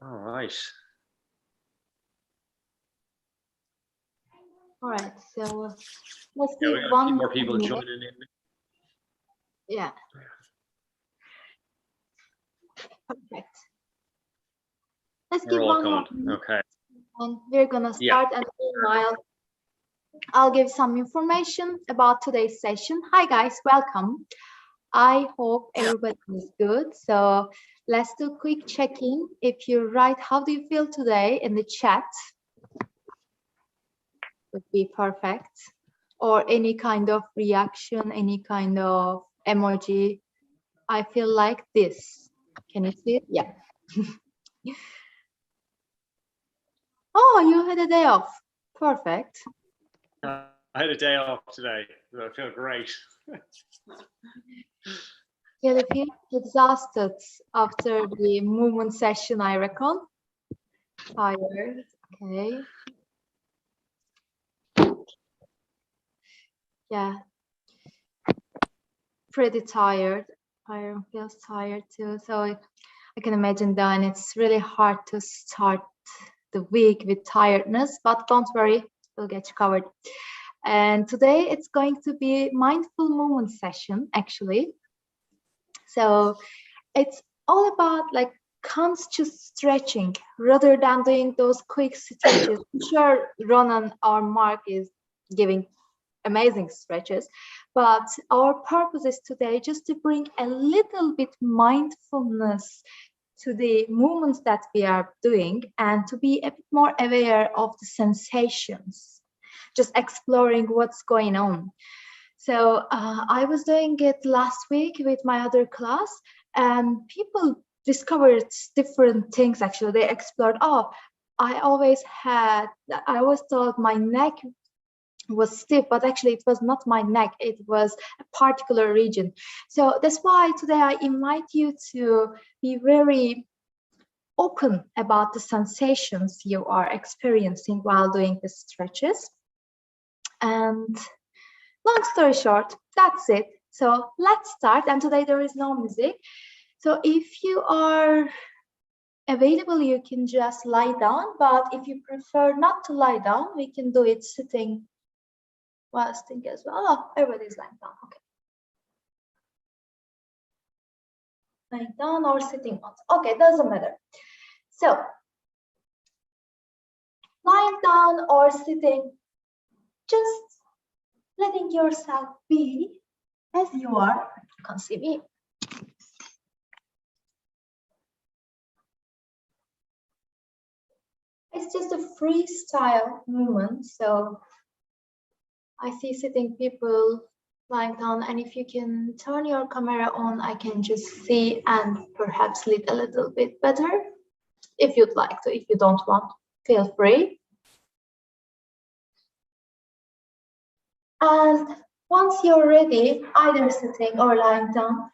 All right. All right, so let's Yeah, give we got a one few more people minute. joining in. Yeah. Perfect. Let's We're give all one more coming. minute, Okay. and we're gonna start. And meanwhile, I'll give some information about today's session. Hi guys, welcome. I hope everybody is good. So let's do a quick check-in. If you write, how do you feel today in the chat? Would be perfect. Or any kind of reaction, any kind of emoji. I feel like this. Can you see it? Yeah. Oh, you had a day off. Perfect. I had a day off today, so I feel great. You feel exhausted after the movement session, I reckon. Tired. Okay. Yeah. Pretty tired. Iron feels tired too. So I can imagine that, and it's really hard to start the week with tiredness, but don't worry, we'll get you covered. And today it's going to be mindful movement session, actually. So it's all about like conscious stretching rather than doing those quick stretches. I'm sure Ronan or Mark is giving amazing stretches, but our purpose is today just to bring a little bit mindfulness to the movements that we are doing and to be a bit more aware of the sensations, just exploring what's going on. So I was doing it last week with my other class, and people discovered different things. Actually, they explored, oh, I always thought my neck was stiff, but actually it was not my neck, it was a particular region. So that's why today I invite you to be very open about the sensations you are experiencing while doing the stretches. And long story short, that's it. So let's start. And today there is no music. So if you are available, you can just lie down. But if you prefer not to lie down, we can do it sitting while sitting as well. Oh, everybody's lying down. Okay. Lying down or sitting on. Okay, doesn't matter. So lying down or sitting, just letting yourself be as you are. You can see me. It's just a freestyle movement. So I see sitting people lying down, and if you can turn your camera on, I can just see and perhaps lead a little bit better. If you'd like to, if you don't want, feel free. And once you're ready, either sitting or lying down,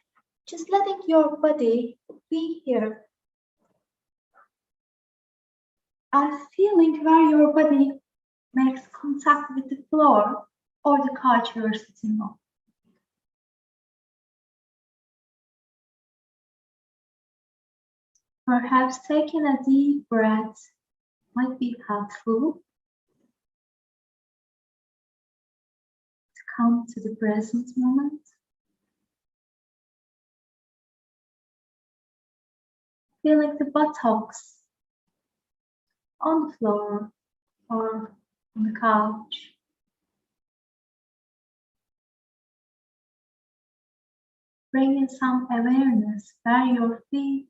just letting your body be here. And feeling where your body makes contact with the floor or the couch you're sitting on. Perhaps taking a deep breath might be helpful to come to the present moment. Feeling the buttocks on the floor or on the couch. Bringing some awareness where your feet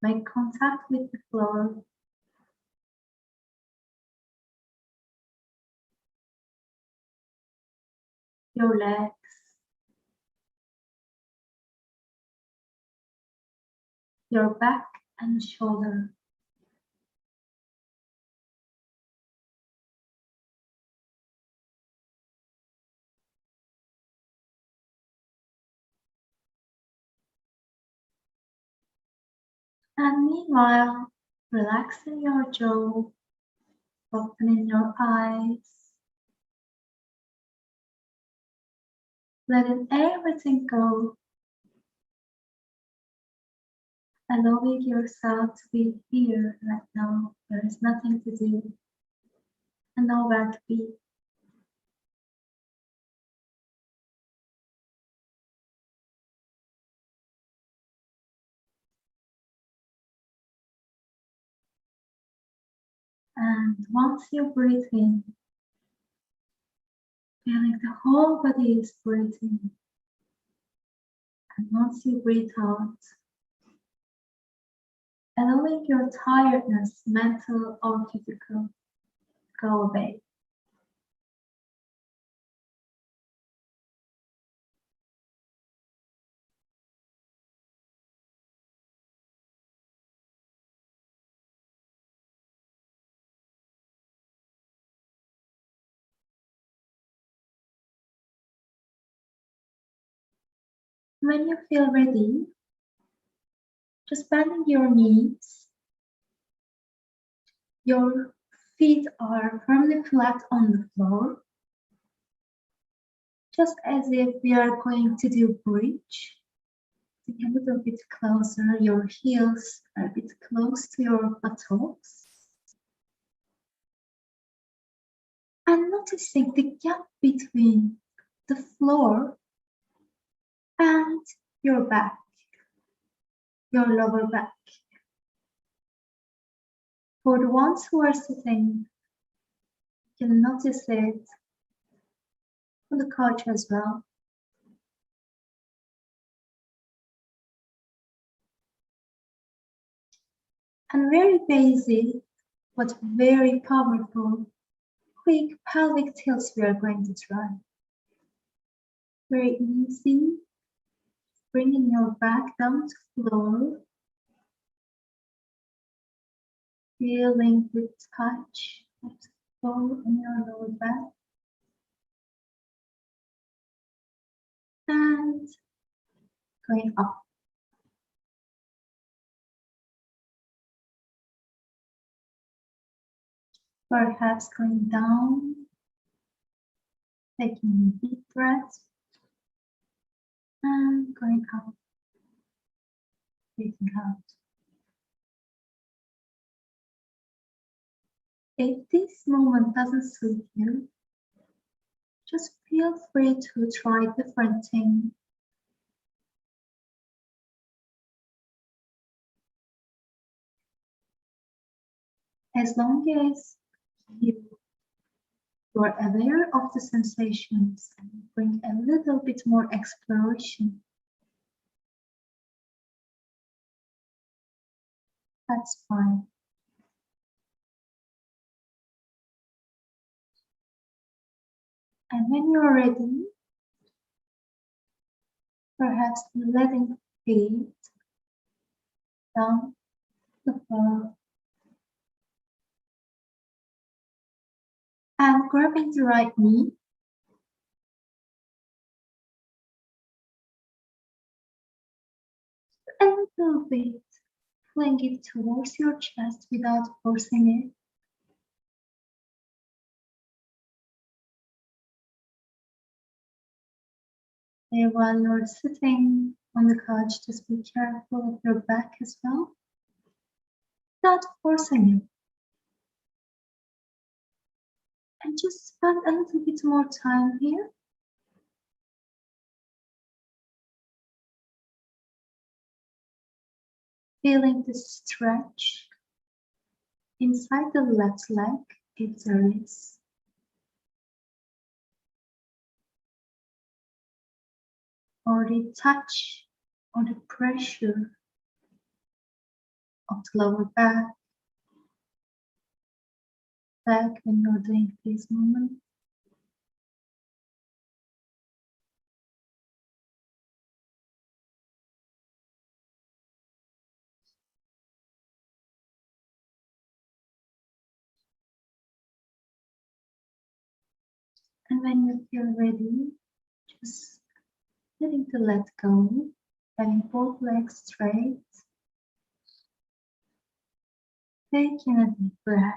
make contact with the floor. Your legs. Your back and shoulder. And meanwhile, relaxing your jaw, opening your eyes, letting everything go, allowing yourself to be here right now. There is nothing to do and nowhere to be. And once you breathe in, feeling the whole body is breathing. And once you breathe out, allowing your tiredness, mental or physical, to go away. When you feel ready, just bending your knees, your feet are firmly flat on the floor, just as if we are going to do bridge. A little bit closer, your heels are a bit close to your buttocks. And noticing the gap between the floor and your back, your lower back. For the ones who are sitting, you can notice it on the couch as well. And very basic, but very powerful, quick pelvic tilts we are going to try. Very easy, bringing your back down to floor, feeling the touch of the floor in your lower back. And going up. Perhaps going down, taking a deep breath, and going up, breathing out. If this moment doesn't suit you, just feel free to try different things. As long as you are aware of the sensations and bring a little bit more exploration, that's fine. And when you're ready, perhaps letting feet down the floor and grabbing the right knee a little bit, pulling it towards your chest without forcing it. And while you're sitting on the couch, just be careful of your back as well, without forcing it. And just spend a little bit more time here. Feeling the stretch inside the left leg, if there is. Or the touch or the pressure of the lower back when you're doing this movement. And when you feel ready, just letting to let go, having both legs straight. Taking a deep breath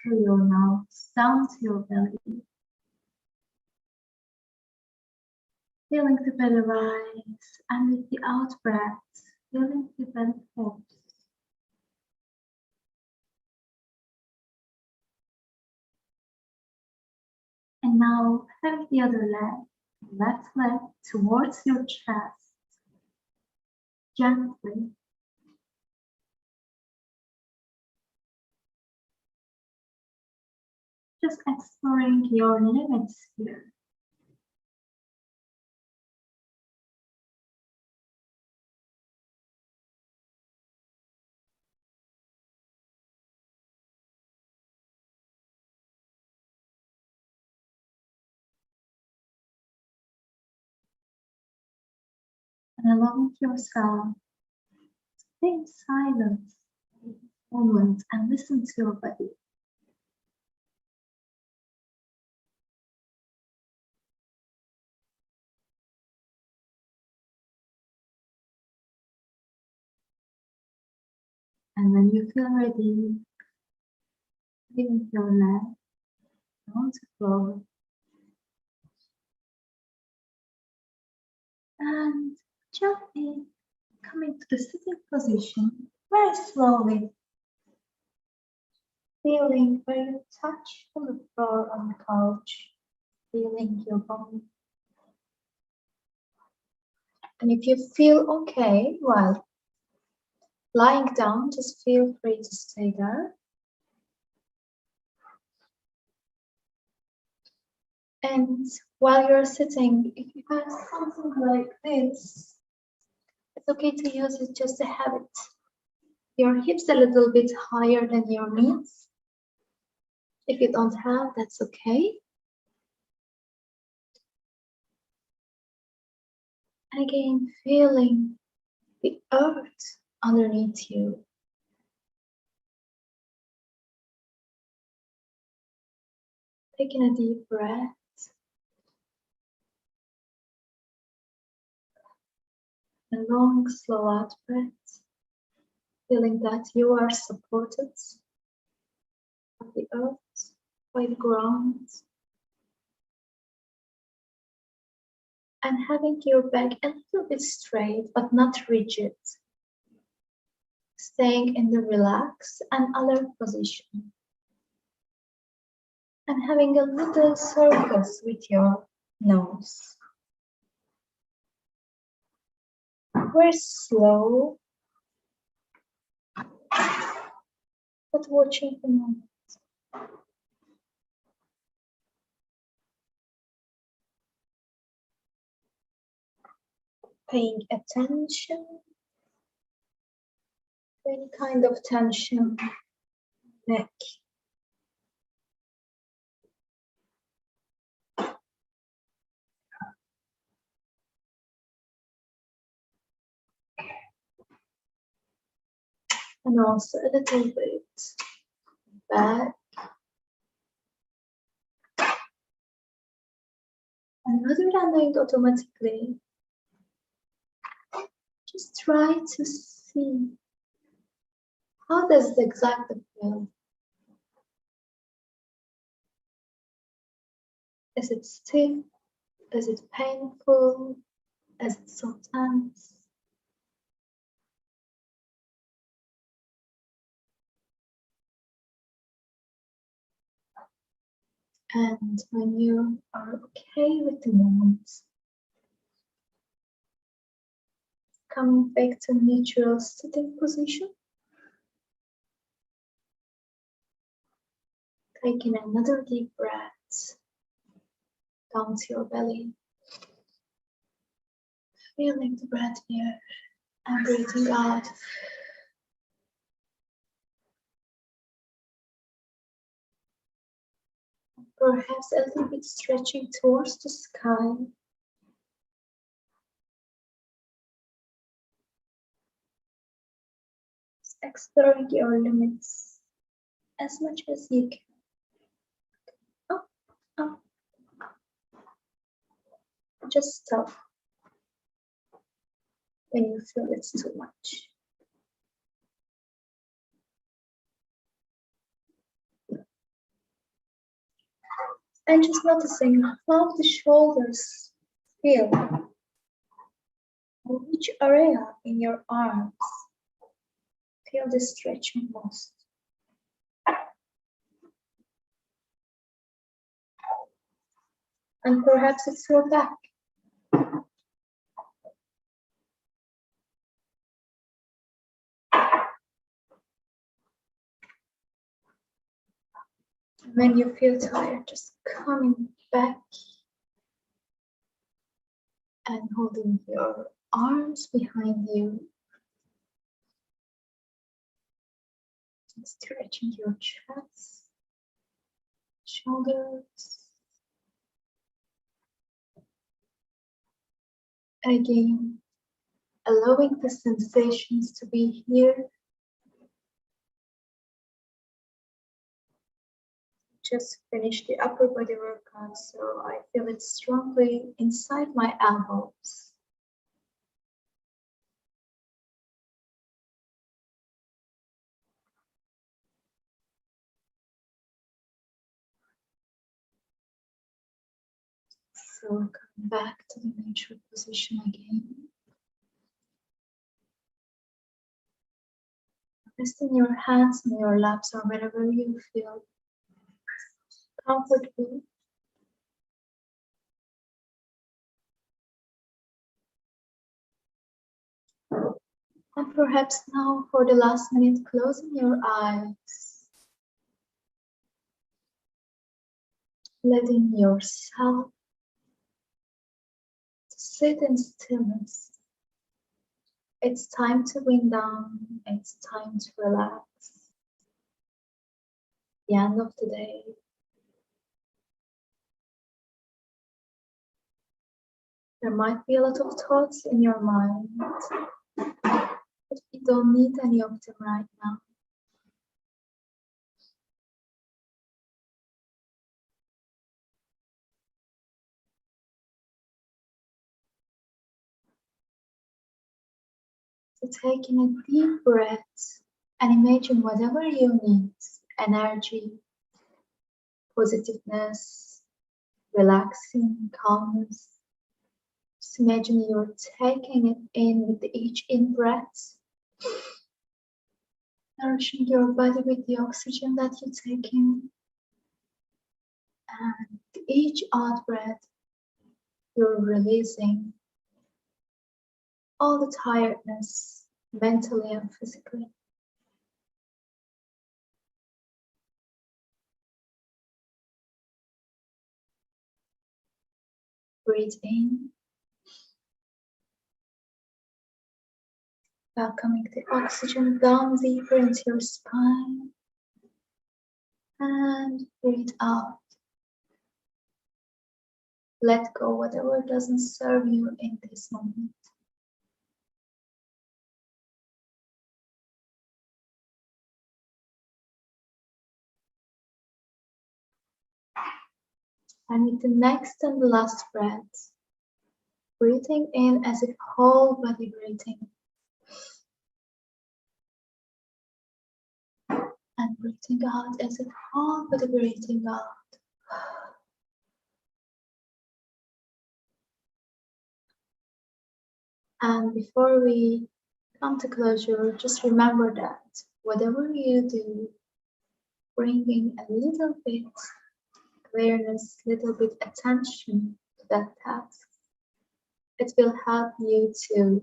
through your mouth, down to your belly. Feeling the belly rise, and with the out breath, feeling different hips. And now have the other leg, left leg towards your chest. Gently. Just exploring your limits here. And allowing yourself to stay in silence for a moment and listen to your body. And when you feel ready, leaving your leg on the floor and gently coming to the sitting position very slowly, feeling where you touch on the floor on the couch, feeling your body. And if you feel okay while lying down, just feel free to stay there. And while you're sitting, if you have something like this, it's okay to use it just to have it. Your hips a little bit higher than your knees. If you don't have, that's okay. And again, feeling the earth underneath you. Taking a deep breath. A long, slow out breath. Feeling that you are supported by the earth, by the ground. And having your back a little bit straight, but not rigid. Staying in the relaxed and alert position. And having a little circles with your nose. Very slow, but watching the moment. Paying attention to any kind of tension, neck. And also a little bit back. And rather than doing it automatically, just try to see how does it exactly feel. Is it stiff? Is it painful? Is it so tense? And when you are okay with the moment, coming back to neutral sitting position, taking another deep breath down to your belly, feeling the breath here and breathing out. Perhaps a little bit stretching towards the sky. Exploring your limits as much as you can. Up, up. Just stop when you feel it's too much. And just noticing how the shoulders feel Which area in your arms feel the stretching most? And perhaps it's your back. When you feel tired, just coming back and holding your arms behind you, stretching your chest, shoulders. Again, allowing the sensations to be here. Just finished the upper body workout, so I feel it strongly inside my elbows. So come back to the neutral position again. Resting your hands on your laps or wherever you feel comfortable. And perhaps now for the last minute, closing your eyes. Letting yourself sit in stillness. It's time to wind down. It's time to relax. The end of the day. There might be a lot of thoughts in your mind, but you don't need any of them right now. So taking a deep breath and imagine whatever you need, energy, positiveness, relaxing, calmness. Just imagine you're taking it in with each in-breath, nourishing your body with the oxygen that you take in. And each out-breath, you're releasing all the tiredness, mentally and physically. Breathe in, welcoming the oxygen down deeper into your spine. And breathe out. Let go whatever doesn't serve you in this moment. And with the next and the last breath, breathing in as if whole body breathing. And breathing out as if whole body breathing out. And before we come to closure, just remember that whatever you do, bringing a little bit awareness, little bit attention to that task, it will help you to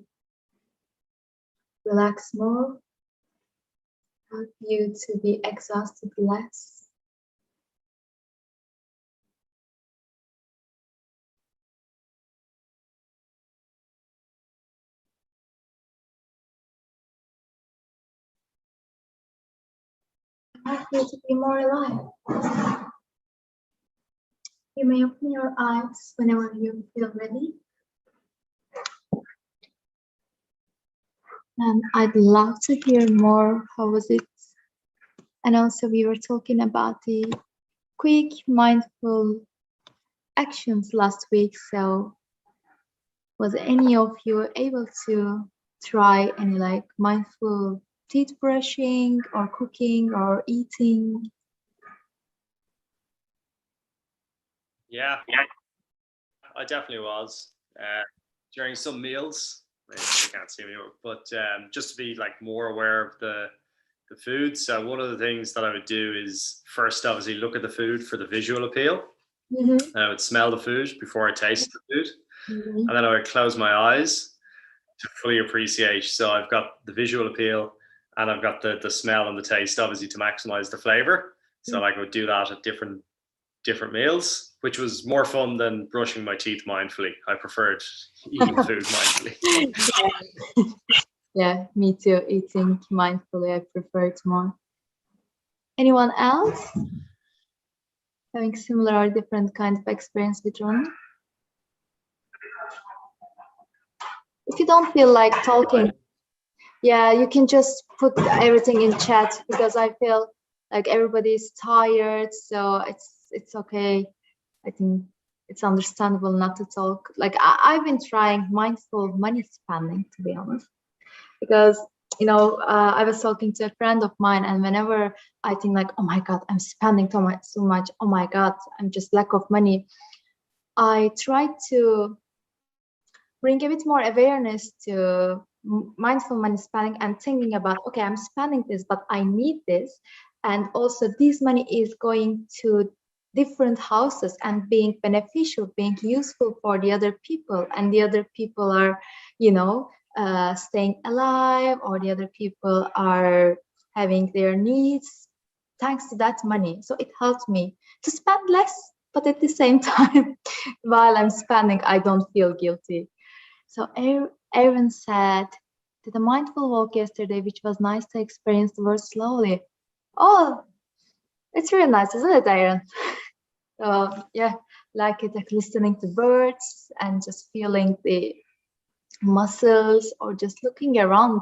relax more, help you to be exhausted less. Help you to be more alive. You may open your eyes whenever you feel ready. And I'd love to hear more. How was it? And also we were talking about the quick mindful actions last week. So was any of you able to try any like mindful teeth brushing or cooking or eating? Yeah, I definitely was. During some meals, They can't see me, but just to be like more aware of the food. So one of the things that I would do is first obviously look at the food for the visual appeal. Mm-hmm. And I would smell the food before I taste the food. Mm-hmm. And then I would close my eyes to fully appreciate. So I've got the visual appeal and I've got the smell and the taste, obviously, to maximize the flavor. So like I would do that at different meals, which was more fun than brushing my teeth mindfully. I preferred eating food mindfully. Yeah, me too. Eating mindfully, I prefer it more. Anyone else having similar or different kind of experience with running? If you don't feel like talking, yeah, you can just put everything in chat, because I feel like everybody's tired, so it's okay. I think it's understandable not to talk. Like I've been trying mindful money spending, to be honest, because I was talking to a friend of mine, and whenever I think like, oh my God, I'm spending so much, oh my God, I'm just lack of money, I try to bring a bit more awareness to mindful money spending and thinking about, okay, I'm spending this, but I need this. And also this money is going to different houses and being beneficial, being useful for the other people. And the other people are, staying alive, or the other people are having their needs thanks to that money. So it helped me to spend less, but at the same time, while I'm spending, I don't feel guilty. So Aaron said, did a mindful walk yesterday, which was nice to experience the world slowly. Oh, it's really nice, isn't it, Aaron? So yeah, like it, like listening to birds and just feeling the muscles, or just looking around.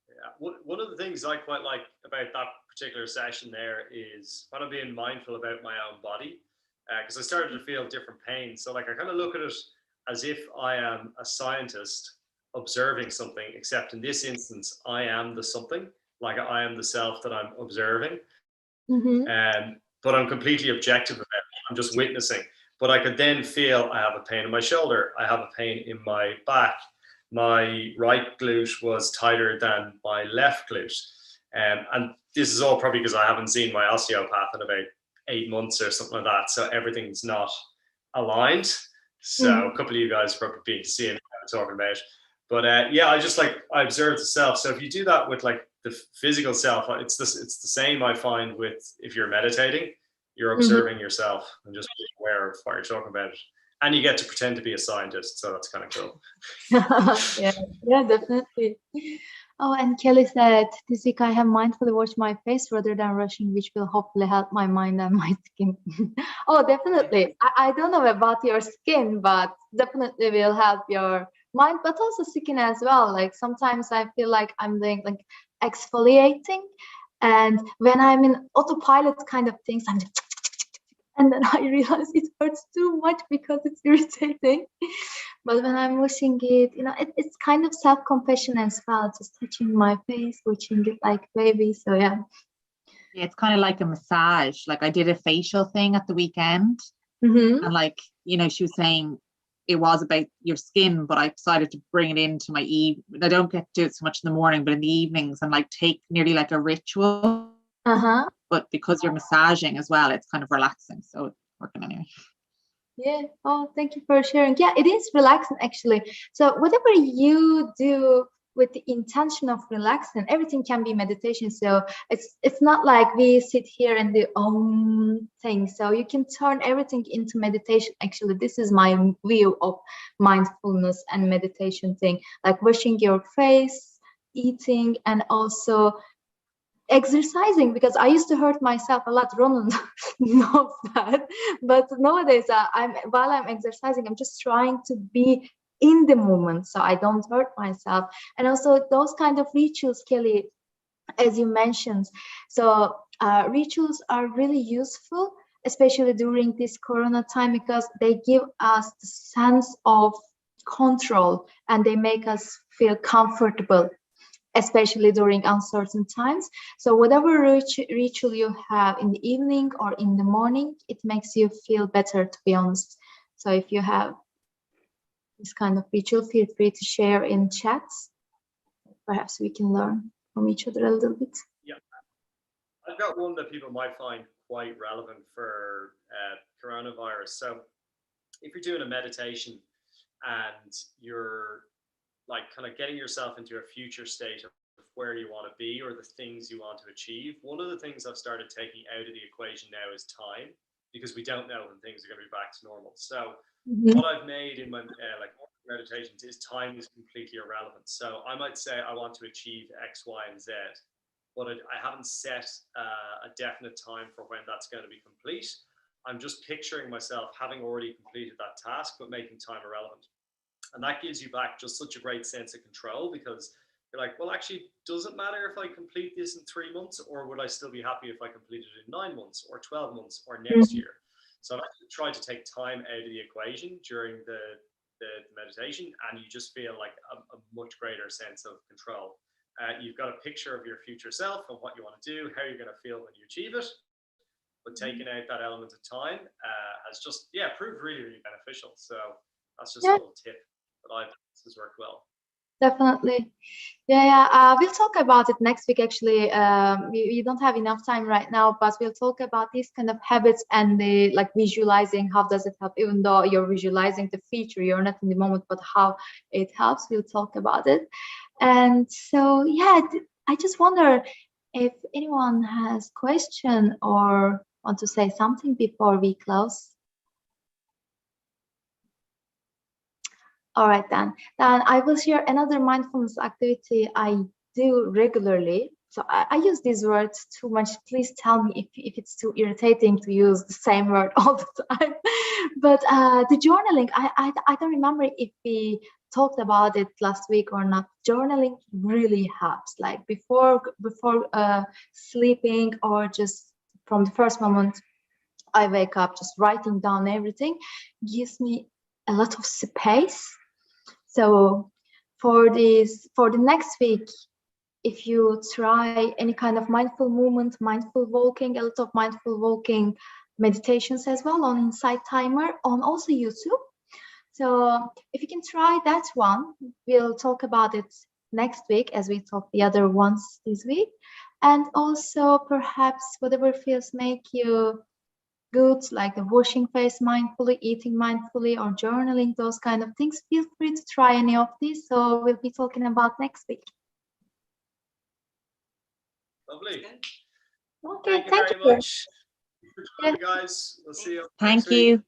Yeah, one of the things I quite like about that particular session there is kind of being mindful about my own body, because I started to feel different pains. So like I kind of look at it as if I am a scientist observing something, except in this instance, I am the something, like I am the self that I'm observing. Mm-hmm. But I'm completely objective about it. I'm just witnessing. But I could then feel I have a pain in my shoulder. I have a pain in my back. My right glute was tighter than my left glute. And this is all probably because I haven't seen my osteopath in about 8 months or something like that. So everything's not aligned. So a couple of you guys probably been seeing what I'm talking about. But yeah, I observe the self. So if you do that with like the physical self, it's the same I find with if you're meditating, you're observing yourself and just being aware of what you're talking about. And you get to pretend to be a scientist, so that's kind of cool. yeah, definitely. Oh, and Kelly said, this week I have mindfully watched my face rather than rushing, which will hopefully help my mind and my skin. Oh, definitely. I don't know about your skin, but definitely will help your mind, but also skin as well. Like sometimes I feel like I'm doing like exfoliating, and when I'm in autopilot kind of things, I'm just and then I realize it hurts too much because it's irritating. But when I'm washing it, it's kind of self-compassion as well, just touching my face, watching it like baby. So yeah. Yeah, it's kind of like a massage. Like I did a facial thing at the weekend, and like, she was saying it was about your skin, but I decided to bring it into my I don't get to do it so much in the morning, but in the evenings, and like take nearly like a ritual. But because you're massaging as well, it's kind of relaxing. So it's working anyway. Yeah. Oh, thank you for sharing. Yeah, it is relaxing actually. So whatever you do with the intention of relaxing, everything can be meditation. So it's not like we sit here and do thing. So you can turn everything into meditation. Actually, this is my view of mindfulness and meditation thing, like washing your face, eating, and also exercising, because I used to hurt myself a lot. Ronan knows that. But nowadays, while I'm exercising, I'm just trying to be in the moment so I don't hurt myself. And also those kind of rituals, Kelly, as you mentioned. So rituals are really useful, especially during this Corona time, because they give us the sense of control and they make us feel comfortable, especially during uncertain times. So whatever ritual you have in the evening or in the morning, it makes you feel better, to be honest. So if you have this kind of ritual, feel free to share in chats. Perhaps we can learn from each other a little bit. Yeah, I've got one that people might find quite relevant for coronavirus. So if you're doing a meditation and you're like kind of getting yourself into a future state of where you want to be or the things you want to achieve, one of the things I've started taking out of the equation now is time, because we don't know when things are going to be back to normal. So what I've made in my like meditations is time is completely irrelevant. So I might say I want to achieve X, Y, and Z, but I haven't set a definite time for when that's going to be complete. I'm just picturing myself having already completed that task, but making time irrelevant. And that gives you back just such a great sense of control, because you're like, well, actually, does it matter if I complete this in 3 months, or would I still be happy if I completed it in 9 months or 12 months or next year? So I've actually tried to take time out of the equation during the meditation, and you just feel like a much greater sense of control. You've got a picture of your future self and what you want to do, how you're going to feel when you achieve it. But taking out that element of time has just, proved really, really beneficial. So that's just a little tip that I've has worked well. Definitely. We'll talk about it next week. Actually, we don't have enough time right now, but we'll talk about these kind of habits and the like visualizing. How does it help? Even though you're visualizing the future, you're not in the moment, but how it helps. We'll talk about it. And so, I just wonder if anyone has question or want to say something before we close. All right, then I will share another mindfulness activity I do regularly. So I use these words too much. Please tell me if it's too irritating to use the same word all the time. But the journaling, I don't remember if we talked about it last week or not. Journaling really helps. Like before sleeping, or just from the first moment I wake up, just writing down everything gives me a lot of space. So for the next week, if you try any kind of mindful movement, mindful walking, a lot of mindful walking meditations as well on Insight Timer, on also YouTube. So if you can try that one, we'll talk about it next week as we talk the other ones this week. And also perhaps whatever feels make you good, like the washing face mindfully, eating mindfully, or journaling, those kind of things, feel free to try any of these. So we'll be talking about next week. Lovely. Okay, thank you very much. Guys, we'll see you. Thank you.